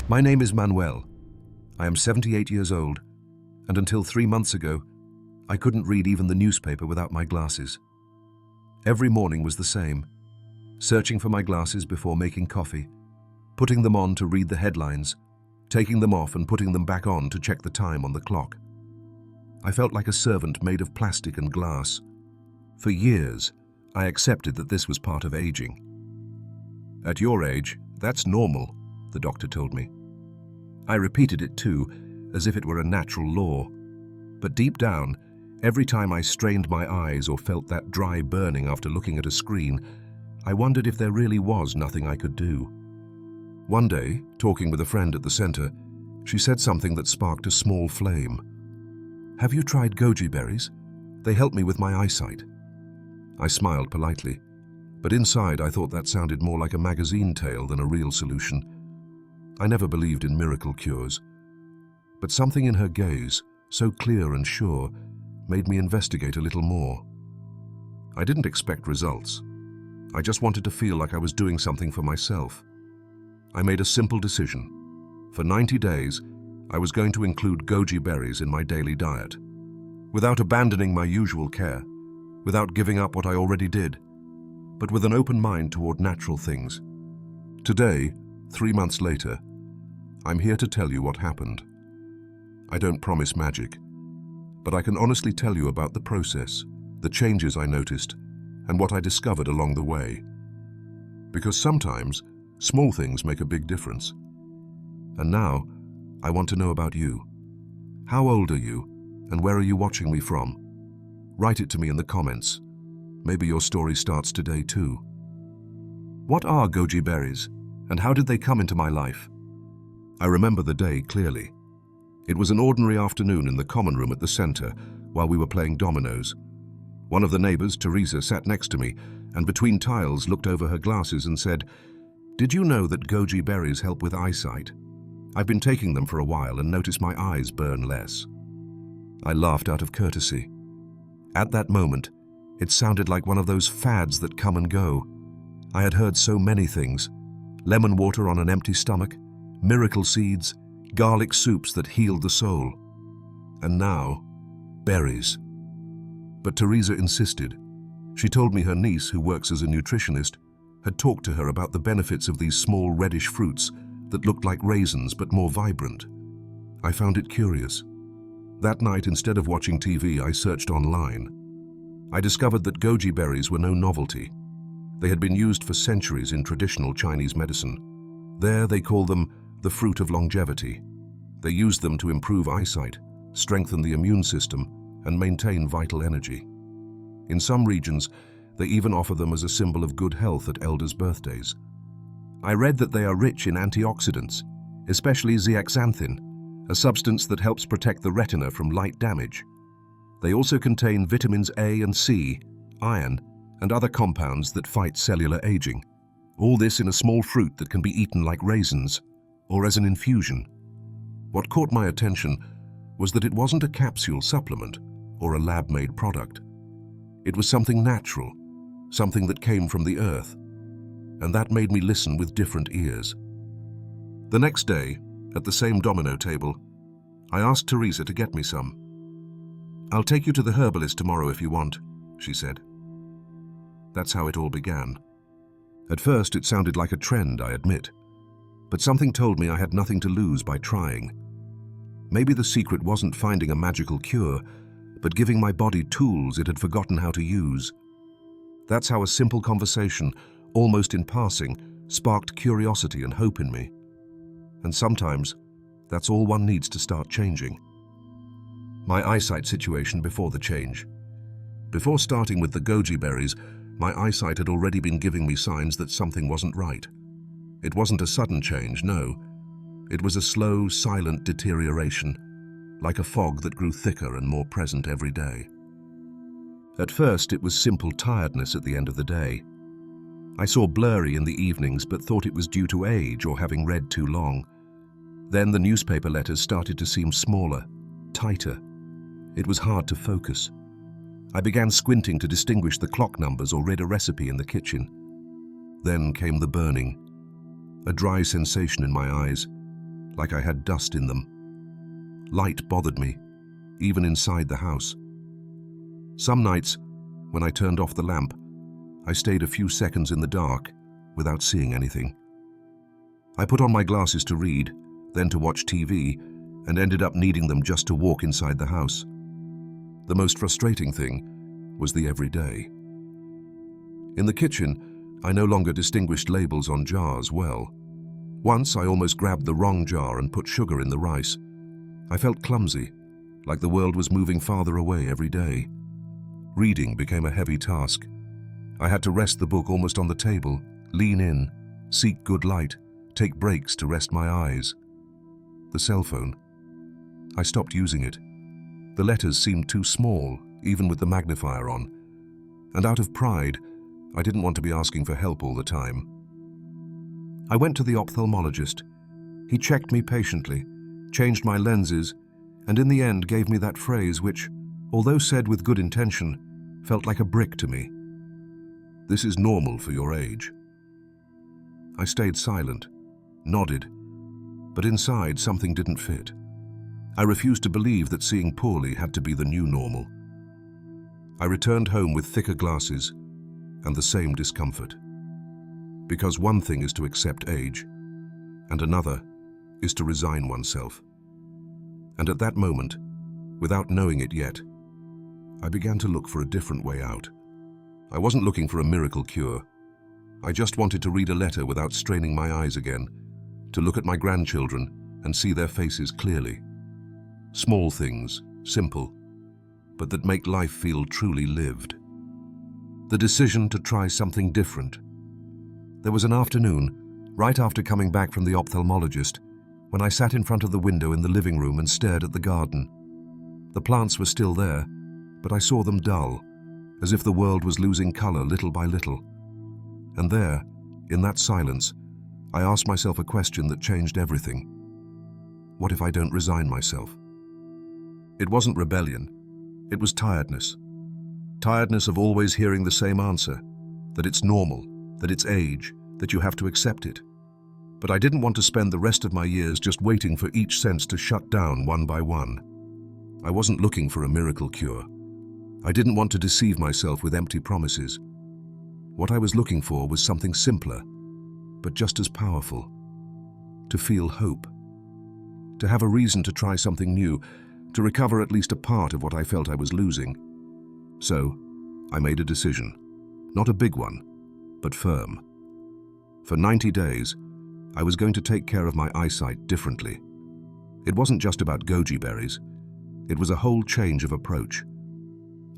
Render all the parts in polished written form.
My name is Manuel. I am 78 years old, and until 3 months ago, I couldn't read even the newspaper without my glasses. Every morning was the same, searching for my glasses before making coffee, putting them on to read the headlines, taking them off and putting them back on to check the time on the clock. I felt like a servant made of plastic and glass. For years, I accepted that this was part of aging. At your age, that's normal, the doctor told me. I repeated it too, as if it were a natural law. But deep down, every time I strained my eyes or felt that dry burning after looking at a screen, I wondered if there really was nothing I could do. One day, talking with a friend at the center, she said something that sparked a small flame. "Have you tried goji berries? They help me with my eyesight." I smiled politely, but inside I thought that sounded more like a magazine tale than a real solution. I never believed in miracle cures. But something in her gaze, so clear and sure, made me investigate a little more. I didn't expect results. I just wanted to feel like I was doing something for myself. I made a simple decision. For 90 days, I was going to include goji berries in my daily diet, without abandoning my usual care, without giving up what I already did, but with an open mind toward natural things. Today, 3 months later, I'm here to tell you what happened. I don't promise magic, but I can honestly tell you about the process, the changes I noticed, and what I discovered along the way. Because sometimes, small things make a big difference. And now, I want to know about you. How old are you, and where are you watching me from? Write it to me in the comments. Maybe your story starts today too. What are goji berries, and how did they come into my life? I remember the day clearly. It was an ordinary afternoon in the common room at the center while we were playing dominoes. One of the neighbors, Teresa, sat next to me and between tiles looked over her glasses and said, "Did you know that goji berries help with eyesight? I've been taking them for a while and noticed my eyes burn less." I laughed out of courtesy. At that moment, it sounded like one of those fads that come and go. I had heard so many things: lemon water on an empty stomach, miracle seeds, garlic soups that healed the soul. And now, berries. But Teresa insisted. She told me her niece, who works as a nutritionist, had talked to her about the benefits of these small reddish fruits that looked like raisins but more vibrant. I found it curious. That night, instead of watching TV, I searched online. I discovered that goji berries were no novelty. They had been used for centuries in traditional Chinese medicine. There they call them the fruit of longevity. They used them to improve eyesight, strengthen the immune system, and maintain vital energy. In some regions, they even offer them as a symbol of good health at elders' birthdays. I read that they are rich in antioxidants, especially zeaxanthin, a substance that helps protect the retina from light damage. They also contain vitamins A and C, iron, and other compounds that fight cellular aging. All this in a small fruit that can be eaten like raisins, or as an infusion. What caught my attention was that it wasn't a capsule supplement or a lab-made product. It was something natural, something that came from the earth, and that made me listen with different ears. The next day, at the same domino table, I asked Teresa to get me some. "I'll take you to the herbalist tomorrow if you want," she said. That's how it all began. At first, it sounded like a trend, I admit, but something told me I had nothing to lose by trying. Maybe the secret wasn't finding a magical cure, but giving my body tools it had forgotten how to use. That's how a simple conversation, almost in passing, sparked curiosity and hope in me. And sometimes, that's all one needs to start changing. My eyesight situation before the change. Before starting with the goji berries, my eyesight had already been giving me signs that something wasn't right. It wasn't a sudden change, no. It was a slow, silent deterioration, like a fog that grew thicker and more present every day. At first, it was simple tiredness at the end of the day. I saw blurry in the evenings but thought it was due to age or having read too long. Then the newspaper letters started to seem smaller, tighter. It was hard to focus. I began squinting to distinguish the clock numbers or read a recipe in the kitchen. Then came the burning, a dry sensation in my eyes, like I had dust in them. Light bothered me, even inside the house. Some nights, when I turned off the lamp, I stayed a few seconds in the dark without seeing anything. I put on my glasses to read, then to watch TV, and ended up needing them just to walk inside the house. The most frustrating thing was the everyday. In the kitchen, I no longer distinguished labels on jars well. Once I almost grabbed the wrong jar and put sugar in the rice. I felt clumsy, like the world was moving farther away every day. Reading became a heavy task. I had to rest the book almost on the table, lean in, seek good light, take breaks to rest my eyes. The cell phone. I stopped using it. The letters seemed too small, even with the magnifier on. And out of pride, I didn't want to be asking for help all the time. I went to the ophthalmologist. He checked me patiently, changed my lenses, and in the end gave me that phrase which, although said with good intention, felt like a brick to me. "This is normal for your age." I stayed silent, nodded, but inside something didn't fit. I refused to believe that seeing poorly had to be the new normal. I returned home with thicker glasses and the same discomfort. Because one thing is to accept age, and another is to resign oneself. And at that moment, without knowing it yet, I began to look for a different way out. I wasn't looking for a miracle cure. I just wanted to read a letter without straining my eyes again, to look at my grandchildren and see their faces clearly. Small things, simple, but that make life feel truly lived. The decision to try something different. There was an afternoon, right after coming back from the ophthalmologist, when I sat in front of the window in the living room and stared at the garden. The plants were still there, but I saw them dull, as if the world was losing color little by little. And there, in that silence, I asked myself a question that changed everything. What if I don't resign myself? It wasn't rebellion. It was tiredness. Tiredness of always hearing the same answer, that it's normal, that it's age, that you have to accept it. But I didn't want to spend the rest of my years just waiting for each sense to shut down one by one. I wasn't looking for a miracle cure. I didn't want to deceive myself with empty promises. What I was looking for was something simpler, but just as powerful. To feel hope. To have a reason to try something new, to recover at least a part of what I felt I was losing. So, I made a decision. Not a big one, but firm. For 90 days, I was going to take care of my eyesight differently. It wasn't just about goji berries. It was a whole change of approach.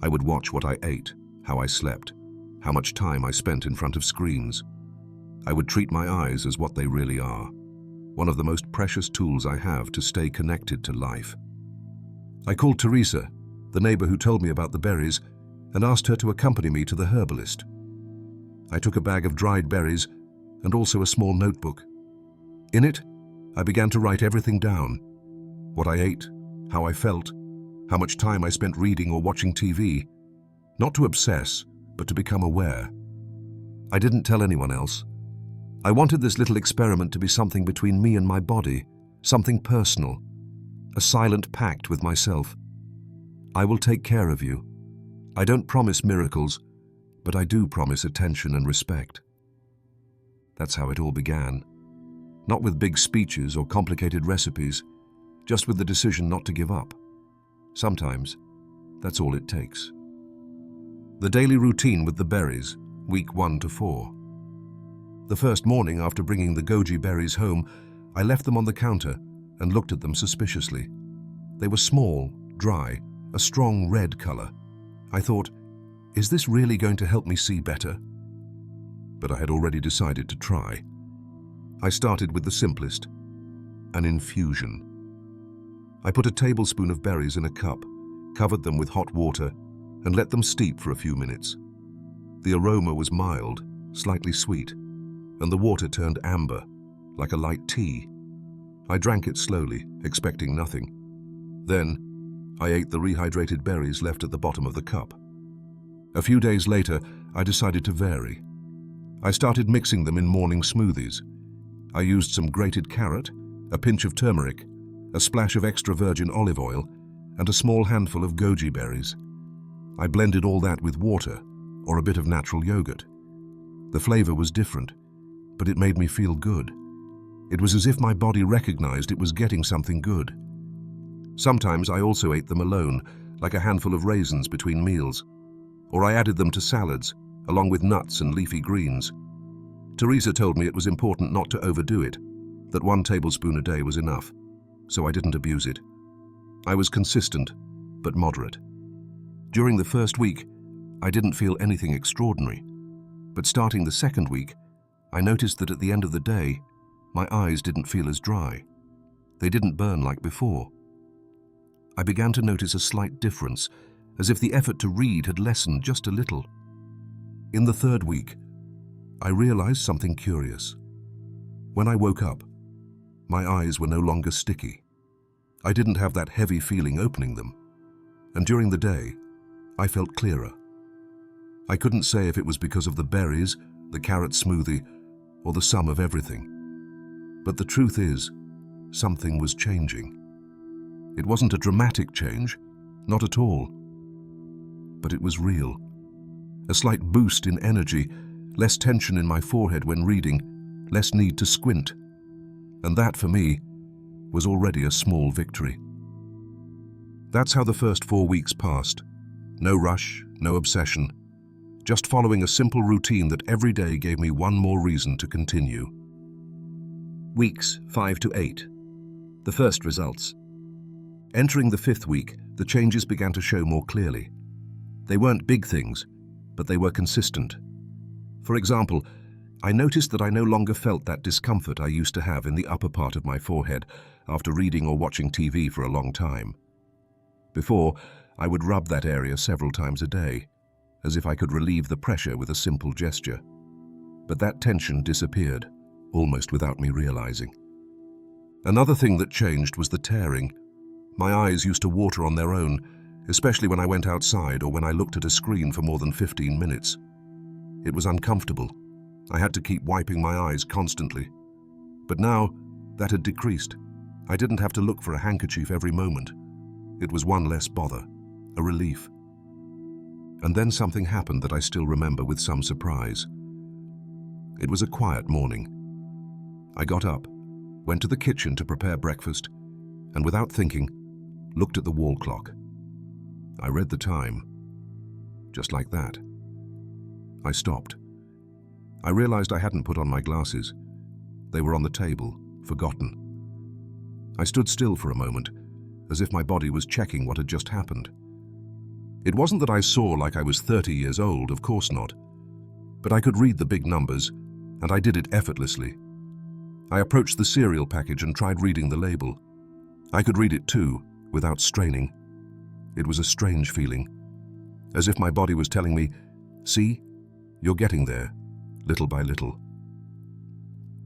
I would watch what I ate, how I slept, how much time I spent in front of screens. I would treat my eyes as what they really are, one of the most precious tools I have to stay connected to life. I called Teresa, the neighbor who told me about the berries, and asked her to accompany me to the herbalist. I took a bag of dried berries and also a small notebook. In it, I began to write everything down. What I ate, how I felt, how much time I spent reading or watching TV. Not to obsess, but to become aware. I didn't tell anyone else. I wanted this little experiment to be something between me and my body, something personal, a silent pact with myself. I will take care of you. I don't promise miracles, but I do promise attention and respect. That's how it all began. Not with big speeches or complicated recipes, just with the decision not to give up. Sometimes, that's all it takes. The daily routine with the berries, week 1 to 4. The first morning after bringing the goji berries home, I left them on the counter and looked at them suspiciously. They were small, dry, a strong red color. I thought, is this really going to help me see better? But I had already decided to try. I started with the simplest, an infusion. I put a tablespoon of berries in a cup, covered them with hot water, and let them steep for a few minutes. The aroma was mild, slightly sweet, and the water turned amber, like a light tea. I drank it slowly, expecting nothing. Then, I ate the rehydrated berries left at the bottom of the cup. A few days later, I decided to vary. I started mixing them in morning smoothies. I used some grated carrot, a pinch of turmeric, a splash of extra virgin olive oil, and a small handful of goji berries. I blended all that with water or a bit of natural yogurt. The flavor was different, but it made me feel good. It was as if my body recognized it was getting something good. Sometimes I also ate them alone, like a handful of raisins between meals, or I added them to salads, along with nuts and leafy greens. Teresa told me it was important not to overdo it, that 1 tablespoon a day was enough, so I didn't abuse it. I was consistent, but moderate. During the first week, I didn't feel anything extraordinary, but starting the second week, I noticed that at the end of the day, my eyes didn't feel as dry. They didn't burn like before. I began to notice a slight difference, as if the effort to read had lessened just a little. In the third week, I realized something curious. When I woke up, my eyes were no longer sticky. I didn't have that heavy feeling opening them, and during the day, I felt clearer. I couldn't say if it was because of the berries, the carrot smoothie, or the sum of everything. But the truth is, something was changing. It wasn't a dramatic change, not at all. But it was real. A slight boost in energy, less tension in my forehead when reading, less need to squint. And that, for me, was already a small victory. That's how the first 4 weeks passed. No rush, no obsession. Just following a simple routine that every day gave me one more reason to continue. Weeks 5 to 8. The first results. Entering the 5th week, the changes began to show more clearly. They weren't big things, but they were consistent. For example, I noticed that I no longer felt that discomfort I used to have in the upper part of my forehead after reading or watching TV for a long time. Before, I would rub that area several times a day, as if I could relieve the pressure with a simple gesture. But that tension disappeared, almost without me realizing. Another thing that changed was the tearing. My eyes used to water on their own, especially when I went outside or when I looked at a screen for more than 15 minutes. It was uncomfortable. I had to keep wiping my eyes constantly. But now, that had decreased. I didn't have to look for a handkerchief every moment. It was one less bother, a relief. And then something happened that I still remember with some surprise. It was a quiet morning. I got up, went to the kitchen to prepare breakfast, and without thinking, looked at the wall clock. I read the time. Just like that. I stopped. I realized I hadn't put on my glasses. They were on the table, forgotten. I stood still for a moment, as if my body was checking what had just happened. It wasn't that I saw like I was 30 years old, of course not. But I could read the big numbers, and I did it effortlessly. I approached the cereal package and tried reading the label. I could read it too, without straining. It was a strange feeling, as if my body was telling me, "See, you're getting there, little by little."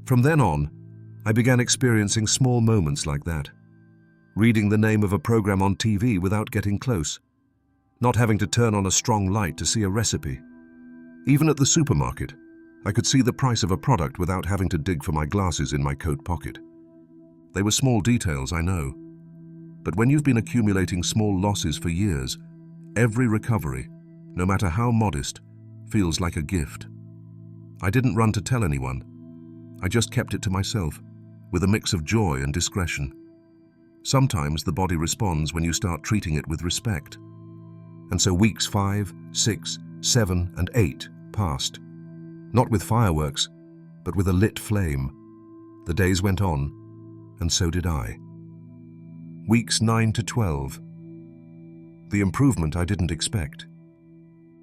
From then on, I began experiencing small moments like that. Reading the name of a program on TV without getting close. Not having to turn on a strong light to see a recipe. Even at the supermarket, I could see the price of a product without having to dig for my glasses in my coat pocket. They were small details, I know. But when you've been accumulating small losses for years, every recovery, no matter how modest, feels like a gift. I didn't run to tell anyone. I just kept it to myself, with a mix of joy and discretion. Sometimes the body responds when you start treating it with respect. And so weeks 5, 6, 7, and 8 passed. Not with fireworks, but with a lit flame. The days went on, and so did I. Weeks 9 to 12. The improvement I didn't expect.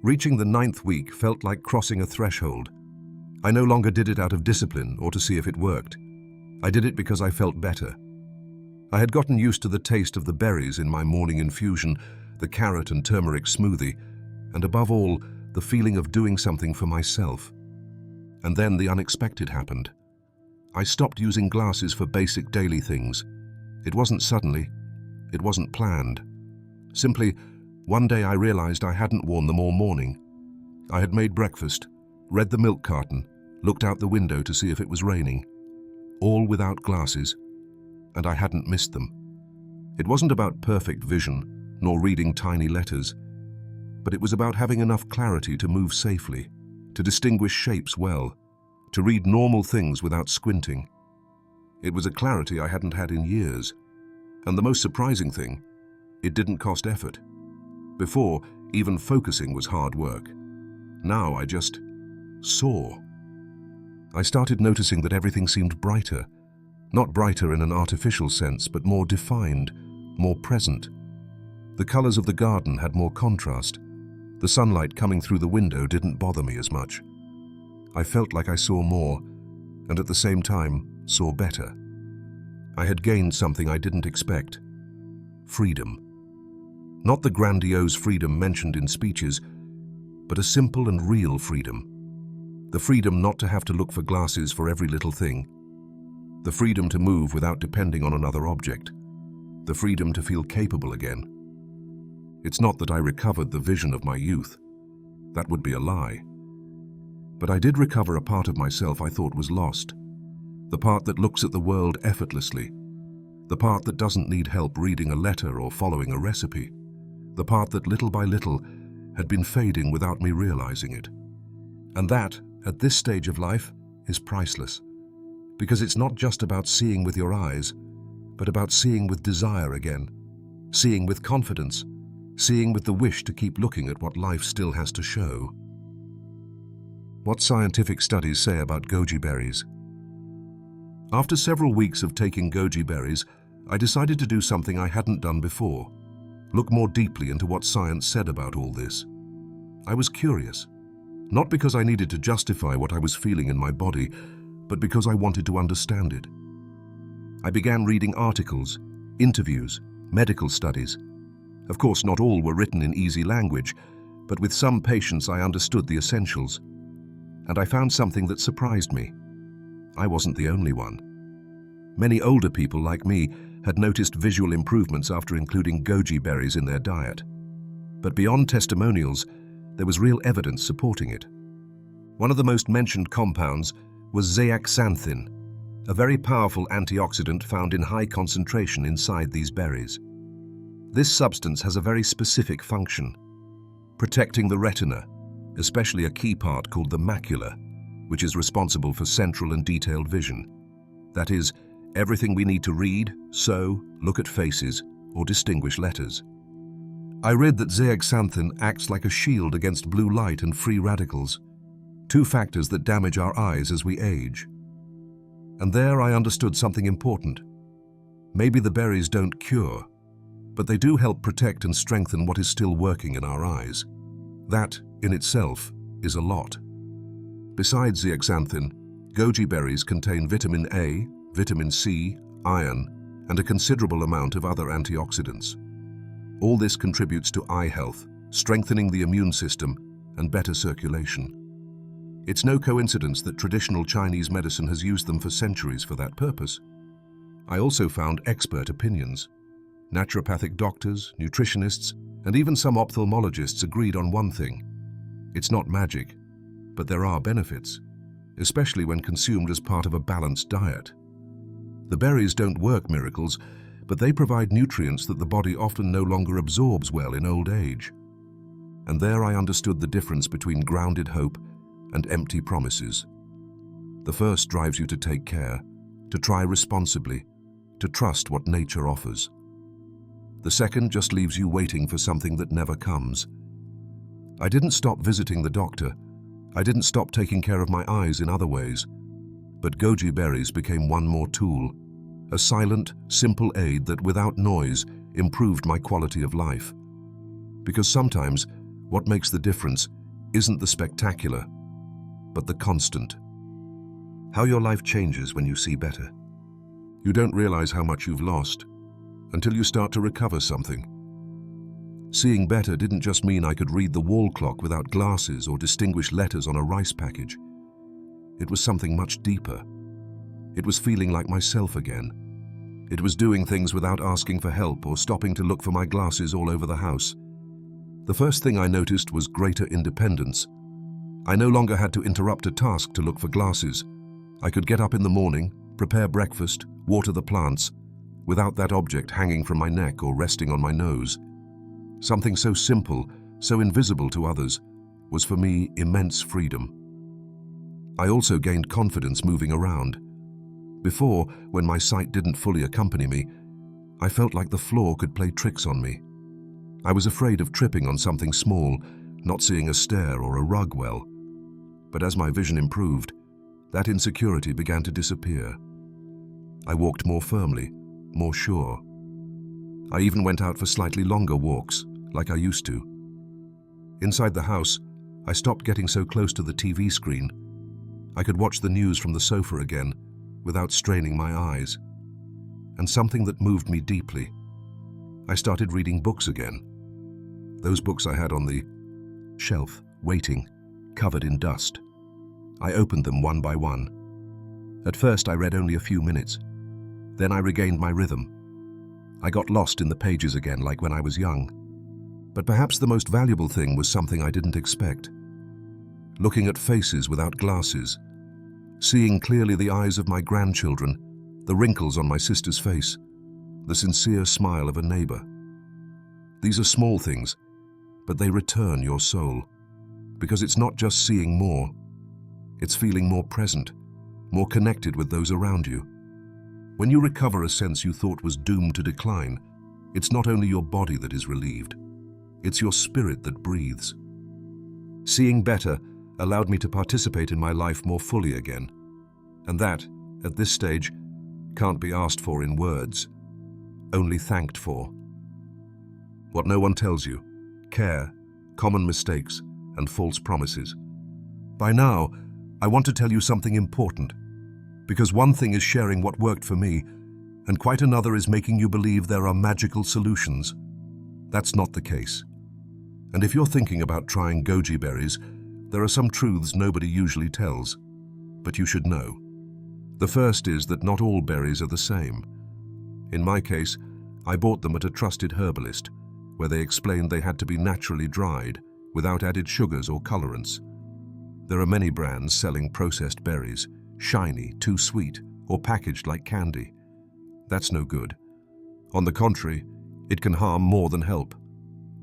Reaching the 9th week felt like crossing a threshold. I no longer did it out of discipline or to see if it worked. I did it because I felt better. I had gotten used to the taste of the berries in my morning infusion, the carrot and turmeric smoothie, and above all, the feeling of doing something for myself. And then the unexpected happened. I stopped using glasses for basic daily things. It wasn't suddenly, it wasn't planned. Simply, one day I realized I hadn't worn them all morning. I had made breakfast, read the milk carton, looked out the window to see if it was raining. All without glasses. and I hadn't missed them. It wasn't about perfect vision, nor reading tiny letters, but it was about having enough clarity to move safely, to distinguish shapes well, to read normal things without squinting. It was a clarity I hadn't had in years, and the most surprising thing, it didn't cost effort. Before, even focusing was hard work. Now I just saw. I started noticing that everything seemed brighter, not brighter in an artificial sense, but more defined, more present. The colors of the garden had more contrast. The sunlight coming through the window didn't bother me as much. I felt like I saw more, and at the same time, saw better. I had gained something I didn't expect. Freedom. Not the grandiose freedom mentioned in speeches, but a simple and real freedom. The freedom not to have to look for glasses for every little thing. The freedom to move without depending on another object. The freedom to feel capable again. It's not that I recovered the vision of my youth. That would be a lie. But I did recover a part of myself I thought was lost. The part that looks at the world effortlessly. The part that doesn't need help reading a letter or following a recipe. The part that little by little had been fading without me realizing it. And that, at this stage of life, is priceless. Because it's not just about seeing with your eyes, but about seeing with desire again. Seeing with confidence. Seeing with the wish to keep looking at what life still has to show. What scientific studies say about goji berries? After several weeks of taking goji berries, I decided to do something I hadn't done before. Look more deeply into what science said about all this. I was curious. Not because I needed to justify what I was feeling in my body, but because I wanted to understand it. I began reading articles, interviews, medical studies. Of course, not all were written in easy language, but with some patience I understood the essentials. And I found something that surprised me. I wasn't the only one. Many older people like me had noticed visual improvements after including goji berries in their diet. But beyond testimonials, there was real evidence supporting it. One of the most mentioned compounds was zeaxanthin, a very powerful antioxidant found in high concentration inside these berries. This substance has a very specific function, protecting the retina, especially a key part called the macula, which is responsible for central and detailed vision. That is, everything we need to read, sew, look at faces, or distinguish letters. I read that zeaxanthin acts like a shield against blue light and free radicals, two factors that damage our eyes as we age. And there I understood something important. Maybe the berries don't cure, but they do help protect and strengthen what is still working in our eyes. That, in itself, is a lot. Besides zeaxanthin, goji berries contain vitamin A, vitamin C, iron, and a considerable amount of other antioxidants. All this contributes to eye health, strengthening the immune system, and better circulation. It's no coincidence that traditional Chinese medicine has used them for centuries for that purpose. I also found expert opinions. Naturopathic doctors, nutritionists, and even some ophthalmologists agreed on one thing. It's not magic, but there are benefits, especially when consumed as part of a balanced diet. The berries don't work miracles, but they provide nutrients that the body often no longer absorbs well in old age. And there I understood the difference between grounded hope and empty promises. The first drives you to take care, to try responsibly, to trust what nature offers. The second just leaves you waiting for something that never comes. I didn't stop visiting the doctor. I didn't stop taking care of my eyes in other ways. But goji berries became one more tool, a silent, simple aid that without noise improved my quality of life. Because sometimes what makes the difference isn't the spectacular, but the constant. How your life changes when you see better. You don't realize how much you've lost until you start to recover something. Seeing better didn't just mean I could read the wall clock without glasses or distinguish letters on a rice package. It was something much deeper. It was feeling like myself again. It was doing things without asking for help or stopping to look for my glasses all over the house. The first thing I noticed was greater independence. I no longer had to interrupt a task to look for glasses. I could get up in the morning, prepare breakfast, water the plants, without that object hanging from my neck or resting on my nose. Something so simple, so invisible to others, was for me immense freedom. I also gained confidence moving around. Before, when my sight didn't fully accompany me, I felt like the floor could play tricks on me. I was afraid of tripping on something small, not seeing a stair or a rug well. But as my vision improved, that insecurity began to disappear. I walked more firmly, more sure. I even went out for slightly longer walks, like I used to. Inside the house, I stopped getting so close to the TV screen. I could watch the news from the sofa again, without straining my eyes. And something that moved me deeply. I started reading books again. Those books I had on the shelf, waiting, covered in dust. I opened them one by one. At first I read only a few minutes. Then I regained my rhythm. I got lost in the pages again like when I was young. But perhaps the most valuable thing was something I didn't expect. Looking at faces without glasses, seeing clearly the eyes of my grandchildren, the wrinkles on my sister's face, the sincere smile of a neighbor. These are small things, but they return your soul, because it's not just seeing more, it's feeling more present, more connected with those around you. When you recover a sense you thought was doomed to decline, it's not only your body that is relieved, it's your spirit that breathes. Seeing better allowed me to participate in my life more fully again, and that, at this stage, can't be asked for in words, only thanked for. What no one tells you: care, common mistakes, and false promises. By now, I want to tell you something important, because one thing is sharing what worked for me, and quite another is making you believe there are magical solutions. That's not the case. And if you're thinking about trying goji berries, there are some truths nobody usually tells, but you should know. The first is that not all berries are the same. In my case, I bought them at a trusted herbalist, where they explained they had to be naturally dried, without added sugars or colorants. There are many brands selling processed berries, shiny, too sweet, or packaged like candy. That's no good. On the contrary, it can harm more than help.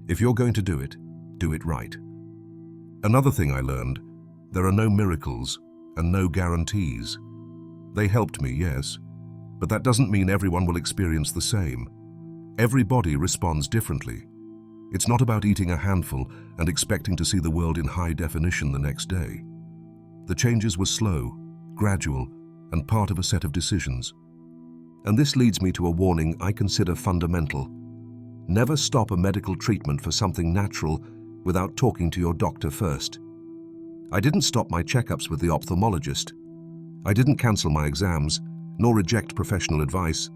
If you're going to do it right. Another thing I learned: there are no miracles and no guarantees. They helped me, yes, but that doesn't mean everyone will experience the same. Every body responds differently. It's not about eating a handful and expecting to see the world in high definition the next day. The changes were slow, gradual, and part of a set of decisions. And this leads me to a warning I consider fundamental. Never stop a medical treatment for something natural without talking to your doctor first. I didn't stop my checkups with the ophthalmologist. I didn't cancel my exams, nor reject professional advice.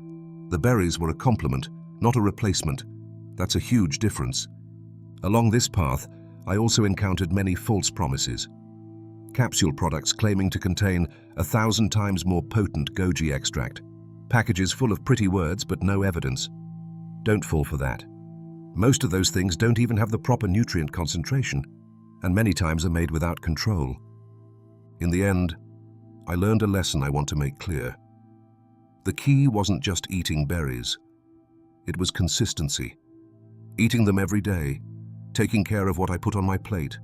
The berries were a complement, not a replacement. That's a huge difference. Along this path, I also encountered many false promises. Capsule products claiming to contain 1,000 times more potent goji extract. Packages full of pretty words but no evidence. Don't fall for that. Most of those things don't even have the proper nutrient concentration, and many times are made without control. In the end, I learned a lesson I want to make clear. The key wasn't just eating berries. It was consistency. Eating them every day, taking care of what I put on my plate,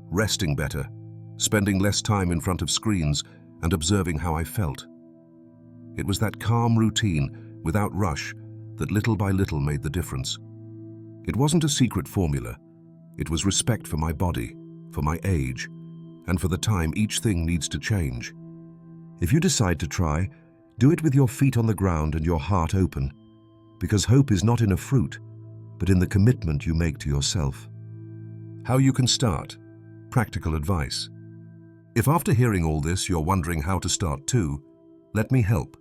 resting better, spending less time in front of screens, and observing how I felt. It was that calm routine, without rush, that little by little made the difference. It wasn't a secret formula. It was respect for my body, for my age, and for the time each thing needs to change. If you decide to try, do it with your feet on the ground and your heart open, because hope is not in a fruit, but in the commitment you make to yourself. How you can start. Practical advice. If after hearing all this you're wondering how to start too, let me help.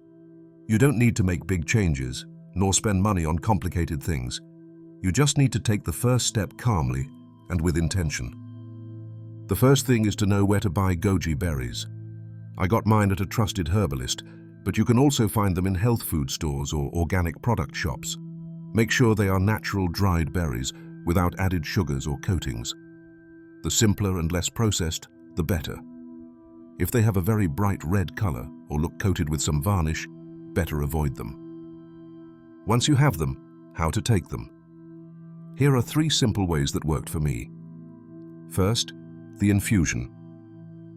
You don't need to make big changes, nor spend money on complicated things. You just need to take the first step calmly and with intention. The first thing is to know where to buy goji berries. I got mine at a trusted herbalist, but you can also find them in health food stores or organic product shops. Make sure they are natural dried berries without added sugars or coatings. The simpler and less processed, the better. If they have a very bright red color or look coated with some varnish, better avoid them. Once you have them, how to take them. Here are 3 simple ways that worked for me. First, the infusion.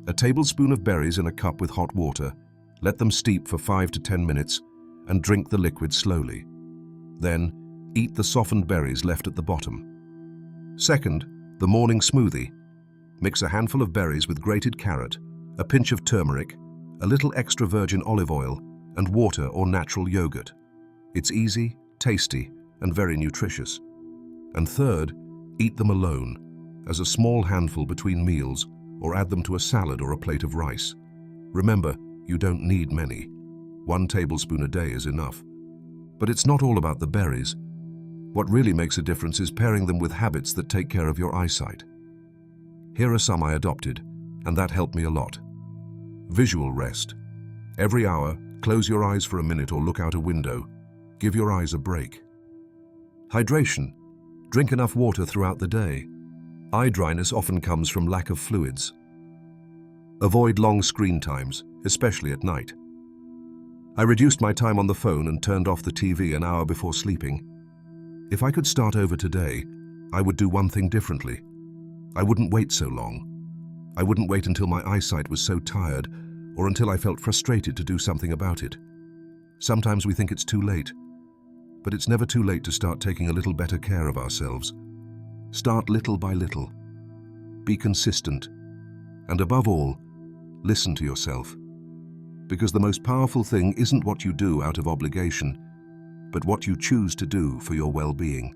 A tablespoon of berries in a cup with hot water. Let them steep for 5 to 10 minutes and drink the liquid slowly. Then, eat the softened berries left at the bottom. Second, the morning smoothie. Mix a handful of berries with grated carrot, a pinch of turmeric, a little extra virgin olive oil, and water or natural yogurt. It's easy, tasty, and very nutritious. And third, eat them alone, as a small handful between meals, or add them to a salad or a plate of rice. Remember, you don't need many. 1 tablespoon a day is enough. But it's not all about the berries. What really makes a difference is pairing them with habits that take care of your eyesight. Here are some I adopted, and that helped me a lot. Visual rest. Every hour, close your eyes for a minute or look out a window. Give your eyes a break. Hydration. Drink enough water throughout the day. Eye dryness often comes from lack of fluids. Avoid long screen times, especially at night. I reduced my time on the phone and turned off the TV an hour before sleeping. If I could start over today, I would do one thing differently. I wouldn't wait so long. I wouldn't wait until my eyesight was so tired or until I felt frustrated to do something about it. Sometimes we think it's too late, but it's never too late to start taking a little better care of ourselves. Start little by little. Be consistent. And above all, listen to yourself. Because the most powerful thing isn't what you do out of obligation, but what you choose to do for your well-being.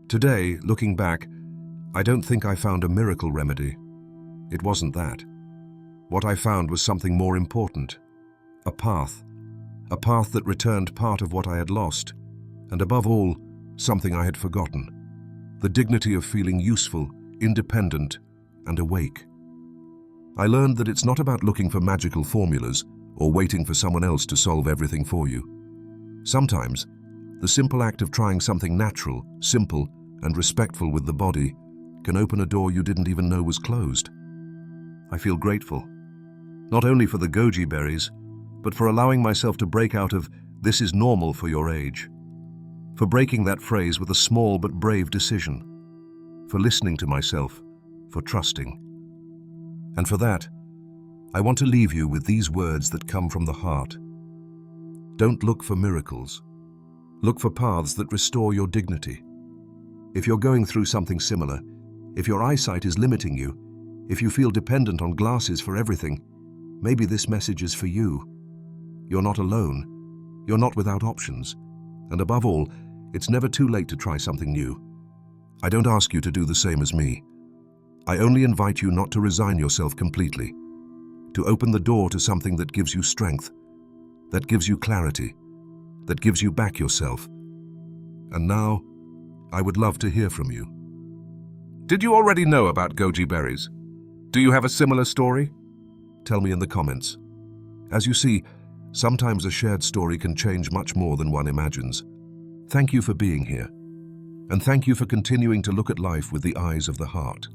Today, looking back, I don't think I found a miracle remedy. It wasn't that. What I found was something more important. A path that returned part of what I had lost, and above all, something I had forgotten. The dignity of feeling useful, independent, and awake. I learned that it's not about looking for magical formulas or waiting for someone else to solve everything for you. Sometimes, the simple act of trying something natural, simple, and respectful with the body can open a door you didn't even know was closed. I feel grateful, not only for the goji berries, but for allowing myself to break out of "this is normal for your age," for breaking that phrase with a small but brave decision, for listening to myself, for trusting. And for that, I want to leave you with these words that come from the heart. Don't look for miracles. Look for paths that restore your dignity. If you're going through something similar, if your eyesight is limiting you, if you feel dependent on glasses for everything, maybe this message is for you. You're not alone. You're not without options. And above all, it's never too late to try something new. I don't ask you to do the same as me. I only invite you not to resign yourself completely, to open the door to something that gives you strength, that gives you clarity, that gives you back yourself. And now, I would love to hear from you. Did you already know about goji berries? Do you have a similar story? Tell me in the comments. As you see, sometimes a shared story can change much more than one imagines. Thank you for being here. And thank you for continuing to look at life with the eyes of the heart.